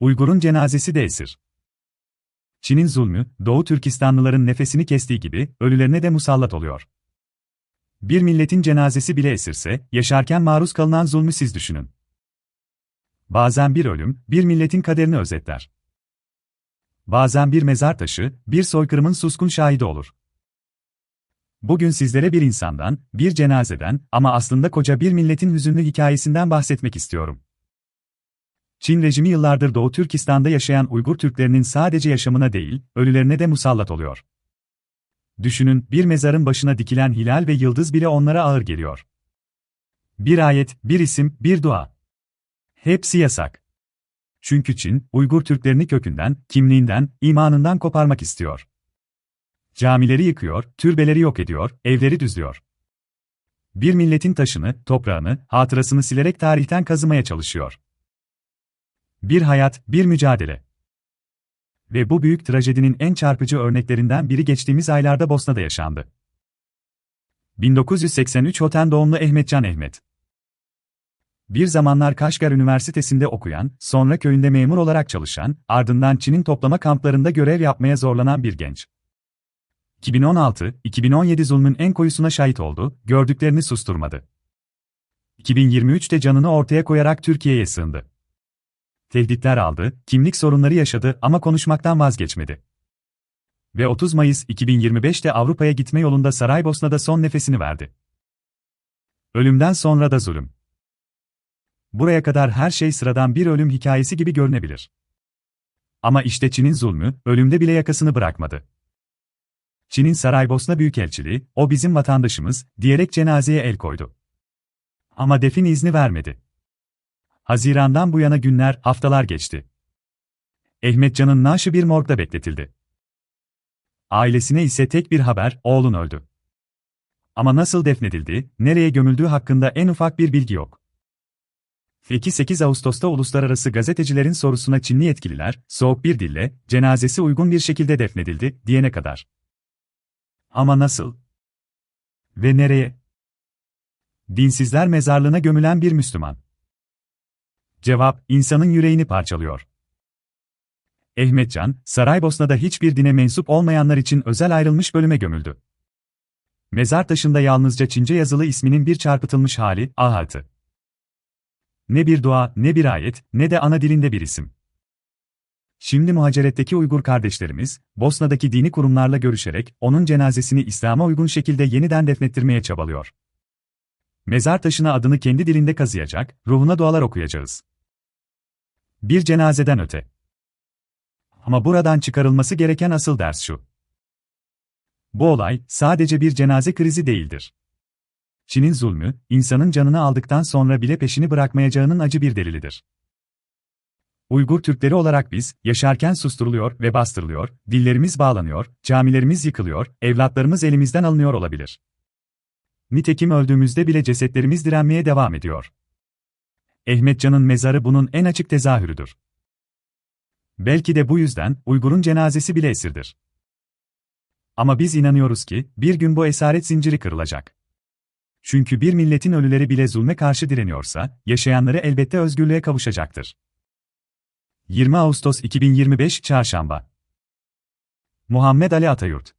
Uygur'un cenazesi de esir. Çin'in zulmü, Doğu Türkistanlıların nefesini kestiği gibi, ölülerine de musallat oluyor. Bir milletin cenazesi bile esirse, yaşarken maruz kalınan zulmü siz düşünün. Bazen bir ölüm, bir milletin kaderini özetler. Bazen bir mezar taşı, bir soykırımın suskun şahidi olur. Bugün sizlere bir insandan, bir cenazeden ama aslında koca bir milletin hüzünlü hikayesinden bahsetmek istiyorum. Çin rejimi yıllardır Doğu Türkistan'da yaşayan Uygur Türklerinin sadece yaşamına değil, ölülerine de musallat oluyor. Düşünün, bir mezarın başına dikilen hilal ve yıldız bile onlara ağır geliyor. Bir ayet, bir isim, bir dua. Hepsi yasak. Çünkü Çin, Uygur Türklerini kökünden, kimliğinden, imanından koparmak istiyor. Camileri yıkıyor, türbeleri yok ediyor, evleri düzlüyor. Bir milletin taşını, toprağını, hatırasını silerek tarihten kazımaya çalışıyor. Bir hayat, bir mücadele. Ve bu büyük trajedinin en çarpıcı örneklerinden biri geçtiğimiz aylarda Bosna'da yaşandı. 1983 Hoten doğumlu Ehmetcan Ehmet. Bir zamanlar Kaşgar Üniversitesi'nde okuyan, sonra köyünde memur olarak çalışan, ardından Çin'in toplama kamplarında görev yapmaya zorlanan bir genç. 2016-2017 zulmün en koyusuna şahit oldu, gördüklerini susturmadı. 2023'te canını ortaya koyarak Türkiye'ye sığındı. Tehditler aldı, kimlik sorunları yaşadı ama konuşmaktan vazgeçmedi. Ve 30 Mayıs 2025'te Avrupa'ya gitme yolunda Saraybosna'da son nefesini verdi. Ölümden sonra da zulüm. Buraya kadar her şey sıradan bir ölüm hikayesi gibi görünebilir. Ama işte Çin'in zulmü, ölümde bile yakasını bırakmadı. Çin'in Saraybosna Büyükelçiliği, "O bizim vatandaşımız," diyerek cenazeye el koydu. Ama defin izni vermedi. Hazirandan bu yana günler, haftalar geçti. Ehmetcan'ın naaşı bir morgda bekletildi. Ailesine ise tek bir haber, oğlun öldü. Ama nasıl defnedildiği, nereye gömüldüğü hakkında en ufak bir bilgi yok. 8 Ağustos'ta uluslararası gazetecilerin sorusuna Çinli yetkililer, soğuk bir dille, cenazesi uygun bir şekilde defnedildi, diyene kadar. Ama nasıl? Ve nereye? Dinsizler mezarlığına gömülen bir Müslüman. Cevap, insanın yüreğini parçalıyor. Ehmetcan, Saraybosna'da hiçbir dine mensup olmayanlar için özel ayrılmış bölüme gömüldü. Mezar taşında yalnızca Çince yazılı isminin bir çarpıtılmış hali, Ahatı. Ne bir dua, ne bir ayet, ne de ana dilinde bir isim. Şimdi muhaceretteki Uygur kardeşlerimiz, Bosna'daki dini kurumlarla görüşerek, onun cenazesini İslam'a uygun şekilde yeniden defnettirmeye çabalıyor. Mezar taşına adını kendi dilinde kazıyacak, ruhuna dualar okuyacağız. Bir cenazeden öte. Ama buradan çıkarılması gereken asıl ders şu. Bu olay, sadece bir cenaze krizi değildir. Çin'in zulmü, insanın canını aldıktan sonra bile peşini bırakmayacağının acı bir delilidir. Uygur Türkleri olarak biz, yaşarken susturuluyor ve bastırılıyor, dillerimiz bağlanıyor, camilerimiz yıkılıyor, evlatlarımız elimizden alınıyor olabilir. Nitekim öldüğümüzde bile cesetlerimiz direnmeye devam ediyor. Ehmetcan'ın mezarı bunun en açık tezahürüdür. Belki de bu yüzden, Uygur'un cenazesi bile esirdir. Ama biz inanıyoruz ki, bir gün bu esaret zinciri kırılacak. Çünkü bir milletin ölüleri bile zulme karşı direniyorsa, yaşayanları elbette özgürlüğe kavuşacaktır. 20 Ağustos 2025 Çarşamba. Muhammed Ali Atayurt.